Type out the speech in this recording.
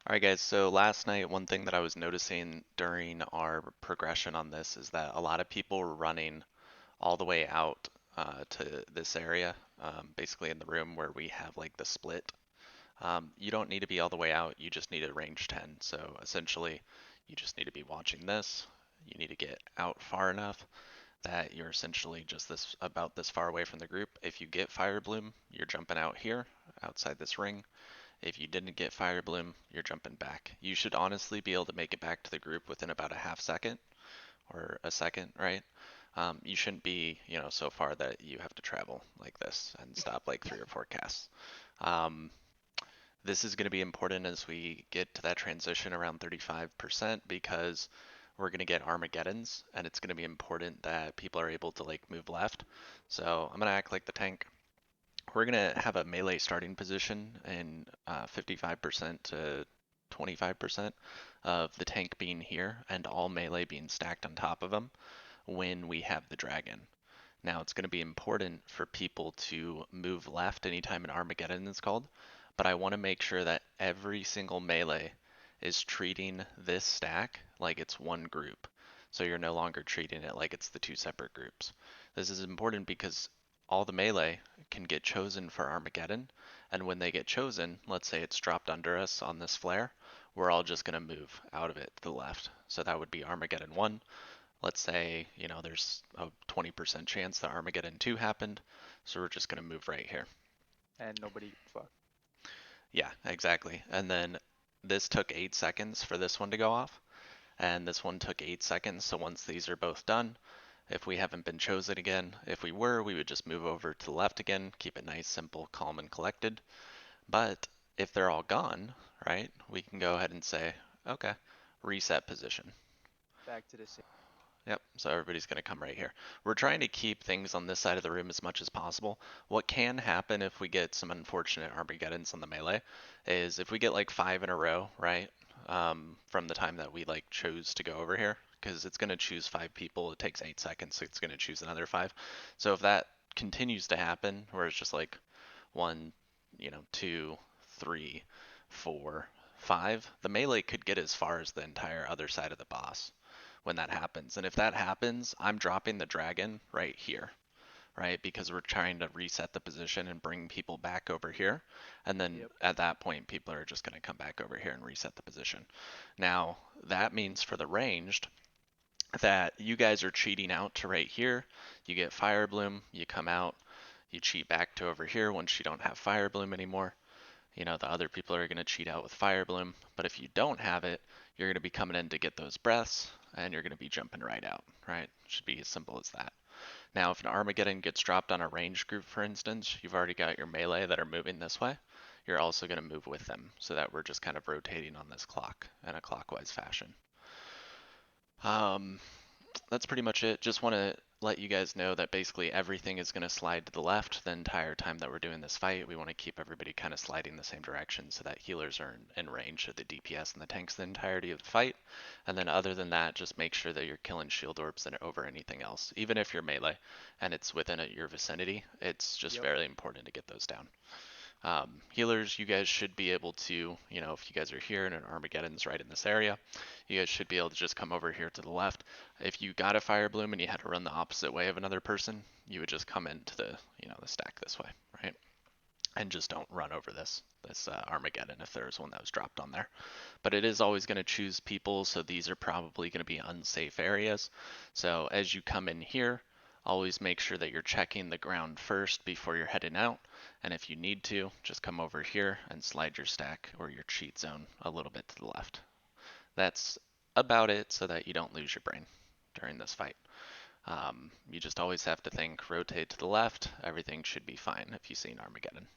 All right, guys. So last night, one thing that I was noticing during our progression on this is that a lot of people were running all the way out to this area, basically in the room where we have like the split. You don't need to be all the way out. You just need a range 10. So essentially, you just need to be watching this. You need to get out far enough that you're essentially just this about this far away from the group. If you get Fire Bloom, you're jumping out here outside this ring. If you didn't get Fire Bloom, you're jumping back. You should honestly be able to make it back to the group within about a half second or a second, right? You shouldn't be, so far that you have to travel like this and stop like 3 or 4 casts. Um, this is going to be important as we get to that transition around 35% because we're going to get Armageddons, and it's going to be important that people are able to like move left. So I'm going to act like the tank. We're going to have a melee starting position in 55% to 25% of the tank being here and all melee being stacked on top of them when we have the dragon. Now it's going to be important for people to move left anytime an Armageddon is called, but I want to make sure that every single melee is treating this stack like it's one group. So you're no longer treating it like it's the two separate groups. This is important because all the melee can get chosen for Armageddon, and when they get chosen, let's say it's dropped under us on this flare, we're all just going to move out of it to the left. So that would be Armageddon 1. Let's say, there's a 20% chance that Armageddon 2 happened, so we're just going to move right here. And nobody fuck. Yeah, exactly. And then this took 8 seconds for this one to go off, and this one took 8 seconds, so once these are both done, if we haven't been chosen again, if we were, we would just move over to the left again, keep it nice, simple, calm, and collected. But if they're all gone, right, we can go ahead and say, okay, reset position. Back to the same. Yep, so everybody's going to come right here. We're trying to keep things on this side of the room as much as possible. What can happen if we get some unfortunate Armageddons on the melee is if we get like 5 in a row, right, from the time that we like chose to go over here, because it's going to choose 5 people, it takes 8 seconds, so it's going to choose another 5. So if that continues to happen, where it's just like 1, 2, 3, 4, 5, the melee could get as far as the entire other side of the boss when that happens. And if that happens, I'm dropping the dragon right here, right? Because we're trying to reset the position and bring people back over here. And then Yep. at that point, people are just going to come back over here and reset the position. Now, that means for the ranged that you guys are cheating out to right here. You get Fire Bloom, you come out, you cheat back to over here once you don't have Fire Bloom anymore. The other people are going to cheat out with Fire Bloom, but if you don't have it, you're going to be coming in to get those breaths, and you're going to be jumping right out, right? Should be as simple as that. Now, if an Armageddon gets dropped on a range group, for instance, you've already got your melee that are moving this way. You're also going to move with them, so that we're just kind of rotating on this clock in a clockwise fashion. Um, that's pretty much it. Just want to let you guys know that basically everything is going to slide to the left the entire time that we're doing this fight. We want to keep everybody kind of sliding the same direction so that healers are in range of the DPS and the tanks the entirety of the fight. And then other than that, just make sure that you're killing shield orbs and over anything else. Even if you're melee and it's within your vicinity, it's just Yep. very important to get those down. Healers, you guys should be able to, if you guys are here and an Armageddon's right in this area, you guys should be able to just come over here to the left. If you got a Fire Bloom and you had to run the opposite way of another person, you would just come into the stack this way, right? And just don't run over this Armageddon if there's one that was dropped on there. But it is always going to choose people, so these are probably going to be unsafe areas. So as you come in here, always make sure that you're checking the ground first before you're heading out. And if you need to, just come over here and slide your stack or your cheat zone a little bit to the left. That's about it so that you don't lose your brain during this fight. You just always have to think rotate to the left, everything should be fine if you see an Armageddon.